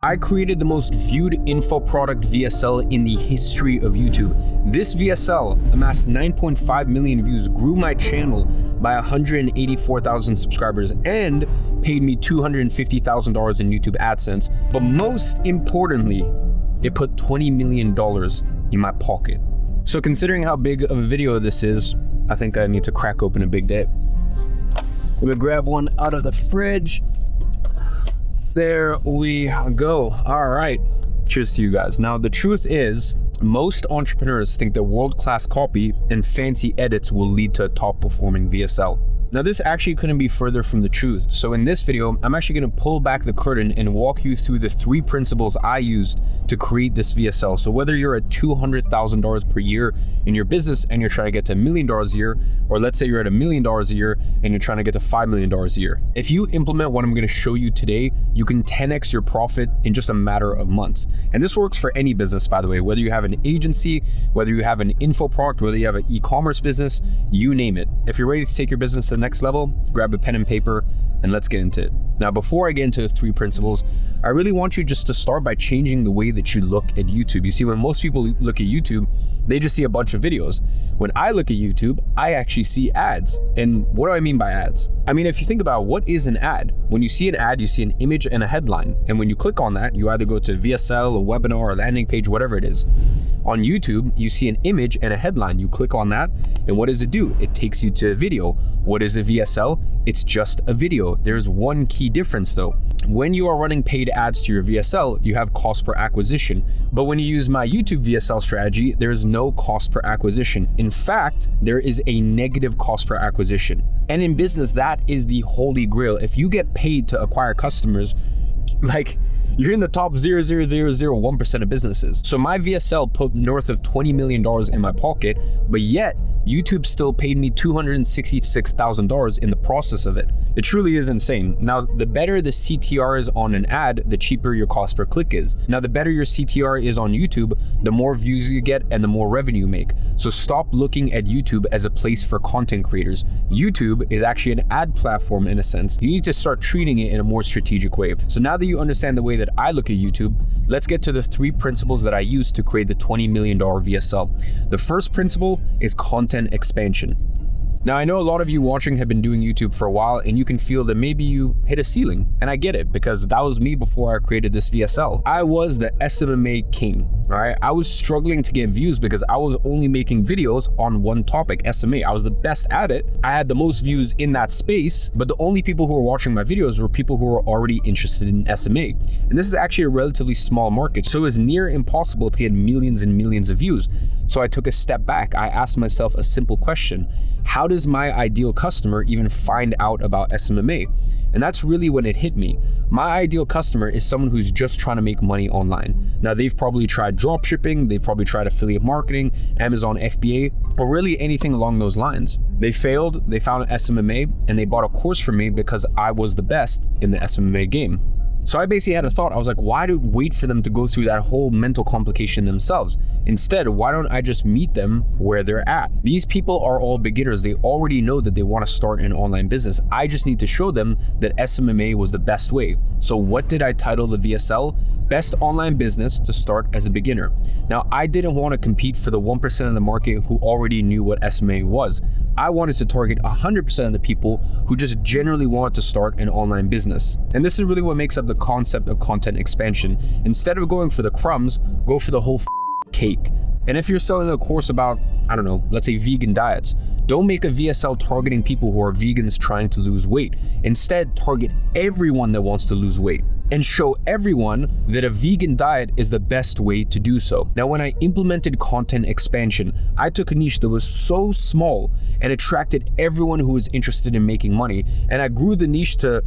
I created the most viewed info product VSL in the history of YouTube. This VSL amassed 9.5 million views, grew my channel by 184,000 subscribers, and paid me $250,000 in YouTube AdSense. But most importantly, it put $20 million in my pocket. So considering how big of a video this is, I think I need to crack open a big day. I'm gonna grab one out of the fridge. There we go. All right. Cheers to you guys. Now, the truth is, most entrepreneurs think that world-class copy and fancy edits will lead to a top-performing VSL. Now, this actually couldn't be further from the truth. So in this video, I'm actually going to pull back the curtain and walk you through the 3 principles I used to create this VSL. So whether you're at $200,000 per year in your business and you're trying to get to $1 million a year, or let's say you're at $1 million a year and you're trying to get to $5 million a year. If you implement what I'm going to show you today, you can 10x your profit in just a matter of months. And this works for any business, by the way, whether you have an agency, whether you have an info product, whether you have an e-commerce business, you name it. If you're ready to take your business to the next level, grab a pen and paper and let's get into it. Now, before I get into the 3 principles, I really want you just to start by changing the way that you look at YouTube. You see, when most people look at YouTube, they just see a bunch of videos. When I look at YouTube, I actually see ads. And what do I mean by ads? I mean, if you think about what is an ad, when you see an ad, you see an image and a headline. And when you click on that, you either go to VSL, a webinar, a landing page, whatever it is. On YouTube, you see an image and a headline. You click on that, and what does it do? It takes you to a video. What is a VSL? It's just a video. There's one key difference though. When you are running paid ads to your VSL, you have cost per acquisition. But when you use my YouTube VSL strategy, there's no cost per acquisition. In fact, there is a negative cost per acquisition. And in business, that is the holy grail. If you get paid to acquire customers, like, you're in the top 0.0001% of businesses. So my VSL put north of $20 million in my pocket, but yet YouTube still paid me $266,000 in the process of it. It truly is insane. Now, the better the CTR is on an ad, the cheaper your cost per click is. Now, the better your CTR is on YouTube, the more views you get and the more revenue you make. So stop looking at YouTube as a place for content creators. YouTube is actually an ad platform in a sense. You need to start treating it in a more strategic way. So now that you understand the way that I look at YouTube, let's get to the 3 principles that I use to create the $20 million VSL. The first principle is content expansion. Now, I know a lot of you watching have been doing YouTube for a while and you can feel that maybe you hit a ceiling, and I get it because that was me before I created this VSL. I was the SMMA king, all right? I was struggling to get views because I was only making videos on one topic, SMA. I was the best at it. I had the most views in that space, but the only people who were watching my videos were people who were already interested in SMA. And this is actually a relatively small market, so it was near impossible to get millions and millions of views. So I took a step back. I asked myself a simple question. How does my ideal customer even find out about SMMA? And that's really when it hit me. My ideal customer is someone who's just trying to make money online. Now, they've probably tried drop shipping, they've probably tried affiliate marketing, Amazon FBA, or really anything along those lines. They failed, they found SMMA, and they bought a course from me because I was the best in the SMMA game. So I basically had a thought. I was like, why do wait for them to go through that whole mental complication themselves? Instead, why don't I just meet them where they're at? These people are all beginners. They already know that they want to start an online business. I just need to show them that SMMA was the best way. So what did I title the VSL? Best online business to start as a beginner. Now, I didn't want to compete for the 1% of the market who already knew what SMA was. I wanted to target 100% of the people who just generally wanted to start an online business. And this is really what makes up the concept of content expansion. Instead of going for the crumbs, go for the whole cake. And if you're selling a course about, I don't know, let's say vegan diets, don't make a VSL targeting people who are vegans trying to lose weight. Instead, target everyone that wants to lose weight and show everyone that a vegan diet is the best way to do so. Now, when I implemented content expansion, I took a niche that was so small and attracted everyone who was interested in making money. And I grew the niche to,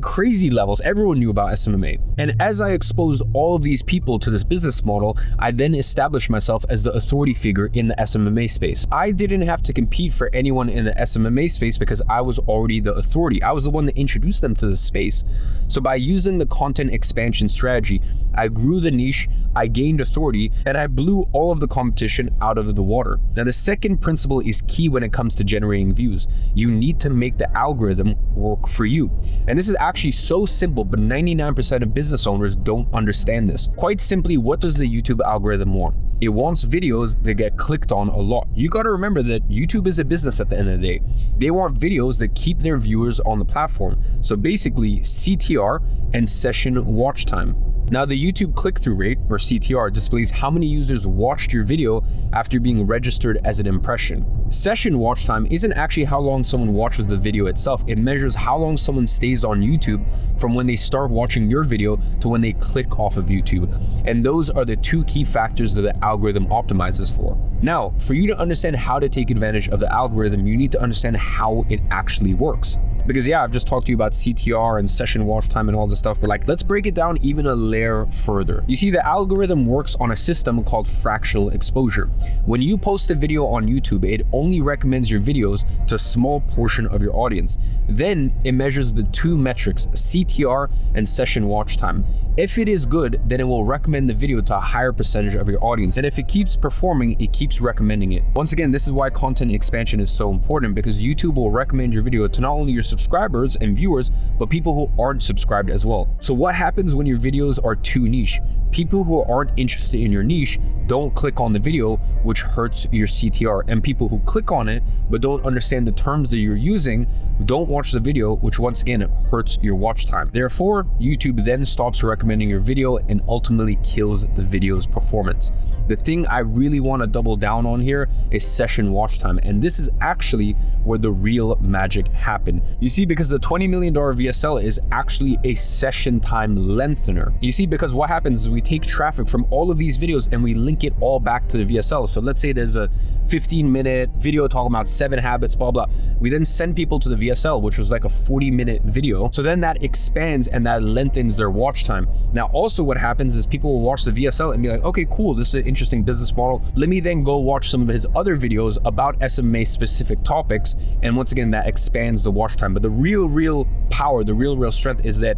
crazy levels. Everyone knew about SMMA. And as I exposed all of these people to this business model, I then established myself as the authority figure in the SMMA space. I didn't have to compete for anyone in the SMMA space because I was already the authority. I was the one that introduced them to this space. So by using the content expansion strategy. I grew the niche, I gained authority, and I blew all of the competition out of the water. Now, the second principle is key when it comes to generating views. You need to make the algorithm work for you. And this is actually so simple, but 99% of business owners don't understand this. Quite simply, what does the YouTube algorithm want? It wants videos that get clicked on a lot. You got to remember that YouTube is a business at the end of the day. They want videos that keep their viewers on the platform. So basically, CTR and session watch time. Now, the YouTube click-through rate, or CTR, displays how many users watched your video after being registered as an impression. Session watch time isn't actually how long someone watches the video itself. It measures how long someone stays on YouTube from when they start watching your video to when they click off of YouTube. And those are the two key factors that the algorithm optimizes for. Now, for you to understand how to take advantage of the algorithm, you need to understand how it actually works. Because yeah, I've just talked to you about CTR and session watch time and all this stuff, but let's break it down even a layer further. You see, the algorithm works on a system called fractional exposure. When you post a video on YouTube, it only recommends your videos to a small portion of your audience. Then it measures the two metrics, CTR and session watch time. If it is good, then it will recommend the video to a higher percentage of your audience. And if it keeps performing, it keeps recommending it. Once again, this is why content expansion is so important, because YouTube will recommend your video to not only your subscribers and viewers, but people who aren't subscribed as well. So what happens when your videos are too niche? People who aren't interested in your niche don't click on the video, which hurts your CTR. And people who click on it but don't understand the terms that you're using don't watch the video, which once again hurts your watch time. Therefore, YouTube then stops recommending your video and ultimately kills the video's performance. The thing I really want to double down on here is session watch time. And this is actually where the real magic happened. You see, because the $20 million VSL is actually a session time lengthener. You see, because what happens is we take traffic from all of these videos and we link it all back to the VSL. So let's say there's a 15-minute video talking about 7 habits, blah, blah. We then send people to the VSL, which was like a 40-minute video. So then that expands and that lengthens their watch time. Now, also what happens is people will watch the VSL and be like, okay, cool, this is an interesting business model. Let me then go watch some of his other videos about SMA specific topics. And once again, that expands the watch time. But the real power, the real strength is that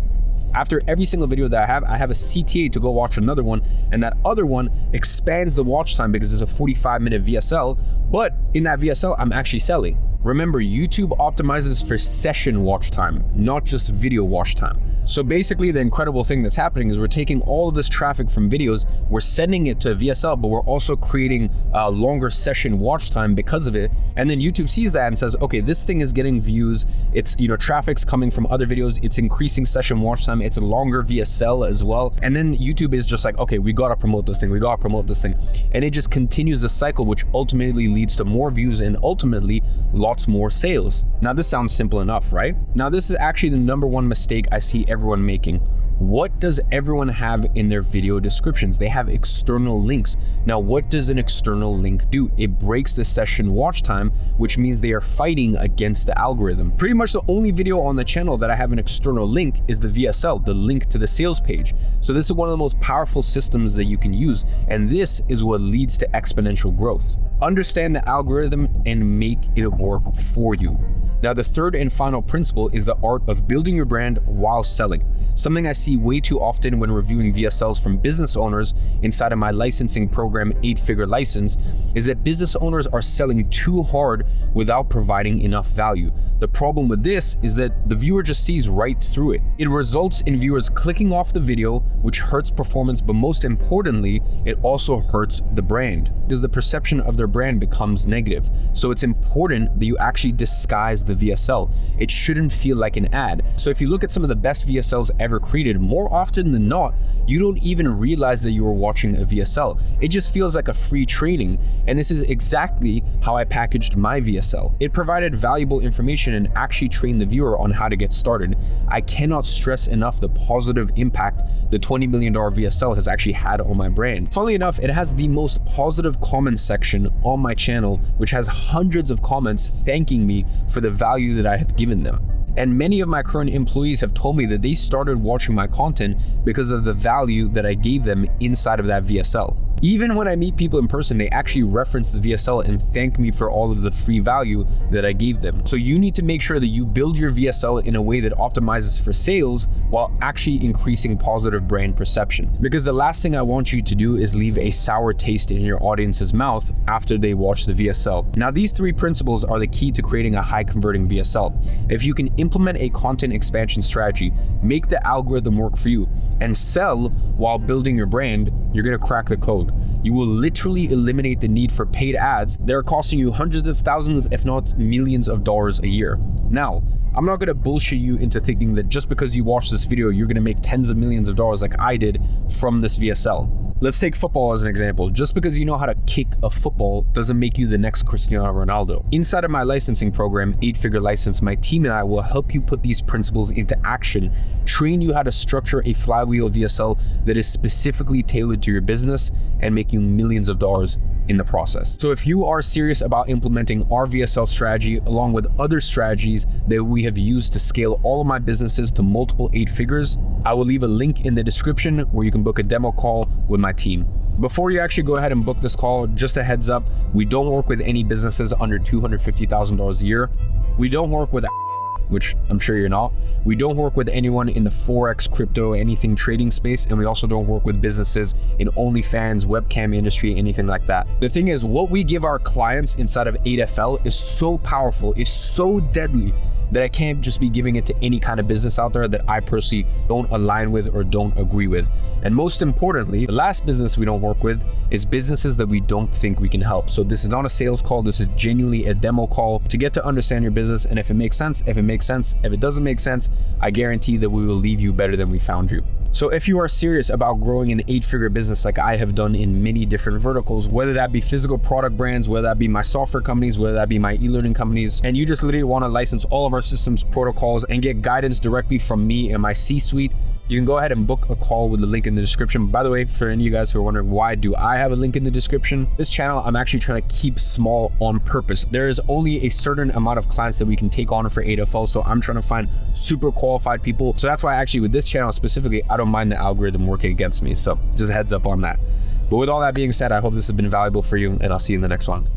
after every single video that I have a CTA to go watch another one, and that other one expands the watch time because it's a 45-minute VSL, but in that VSL, I'm actually selling. Remember, YouTube optimizes for session watch time, not just video watch time. So basically, the incredible thing that's happening is we're taking all of this traffic from videos, we're sending it to VSL, but we're also creating a longer session watch time because of it. And then YouTube sees that and says, okay, this thing is getting views. It's, traffic's coming from other videos. It's increasing session watch time. It's a longer VSL as well. And then YouTube is just like, okay, we got to promote this thing. We got to promote this thing. And it just continues the cycle, which ultimately leads to more views and ultimately lots more sales. Now, this sounds simple enough, right? Now, this is actually the number one mistake I see everyone making. What does everyone have in their video descriptions? They have external links. Now, what does an external link do? It breaks the session watch time, which means they are fighting against the algorithm. Pretty much the only video on the channel that I have an external link is the VSL, the link to the sales page. So this is one of the most powerful systems that you can use. And this is what leads to exponential growth. Understand the algorithm and make it work for you. Now, the third and final principle is the art of building your brand while selling. Something I see way too often when reviewing VSLs from business owners inside of my licensing program, 8-Figure License, is that business owners are selling too hard without providing enough value. The problem with this is that the viewer just sees right through it. It results in viewers clicking off the video, which hurts performance, but most importantly, it also hurts the brand because the perception of their brand becomes negative. So it's important that you actually disguise the VSL. It shouldn't feel like an ad. So if you look at some of the best VSLs ever created, more often than not, you don't even realize that you were watching a VSL. It just feels like a free training. And this is exactly how I packaged my VSL. It provided valuable information and actually trained the viewer on how to get started. I cannot stress enough the positive impact the $20 million VSL has actually had on my brand. Funnily enough, it has the most positive comment section on my channel, which has hundreds of comments thanking me for the value that I have given them. And many of my current employees have told me that they started watching my content because of the value that I gave them inside of that VSL. Even when I meet people in person, they actually reference the VSL and thank me for all of the free value that I gave them. So you need to make sure that you build your VSL in a way that optimizes for sales while actually increasing positive brand perception. Because the last thing I want you to do is leave a sour taste in your audience's mouth after they watch the VSL. Now, these 3 principles are the key to creating a high converting VSL. If you can implement a content expansion strategy, make the algorithm work for you, and sell while building your brand, you're gonna crack the code. You will literally eliminate the need for paid ads that are costing you hundreds of thousands, if not millions of dollars a year. Now, I'm not gonna bullshit you into thinking that just because you watch this video, you're gonna make tens of millions of dollars like I did from this VSL. Let's take football as an example. Just because you know how to kick a football doesn't make you the next Cristiano Ronaldo. Inside of my licensing program, 8-Figure License, my team and I will help you put these principles into action, train you how to structure a flywheel VSL that is specifically tailored to your business and make you millions of dollars in the process. So if you are serious about implementing our VSL strategy along with other strategies that we have used to scale all of my businesses to multiple 8 figures, I will leave a link in the description where you can book a demo call with my team. Before you actually go ahead and book this call, just a heads up, we don't work with any businesses under $250,000 a year. We don't work with, which I'm sure you're not. We don't work with anyone in the Forex, crypto, anything trading space. And we also don't work with businesses in OnlyFans, webcam industry, anything like that. The thing is, what we give our clients inside of 8FL is so powerful, is so deadly, that I can't just be giving it to any kind of business out there that I personally don't align with or don't agree with. And most importantly, the last business we don't work with is businesses that we don't think we can help. So this is not a sales call. This is genuinely a demo call to get to understand your business. And if it makes sense, if it makes sense, if it doesn't make sense, I guarantee that we will leave you better than we found you. So if you are serious about growing an 8-figure business like I have done in many different verticals, whether that be physical product brands, whether that be my software companies, whether that be my e-learning companies, and you just literally want to license all of our systems, protocols, and get guidance directly from me and my C-suite, you can go ahead and book a call with the link in the description. By the way, for any of you guys who are wondering why do I have a link in the description, this channel I'm actually trying to keep small on purpose. There is only a certain amount of clients that we can take on for 8FL, so I'm trying to find super qualified people. So that's why actually with this channel specifically, I don't mind the algorithm working against me. So just a heads up on that. But with all that being said, I hope this has been valuable for you, and I'll see you in the next one.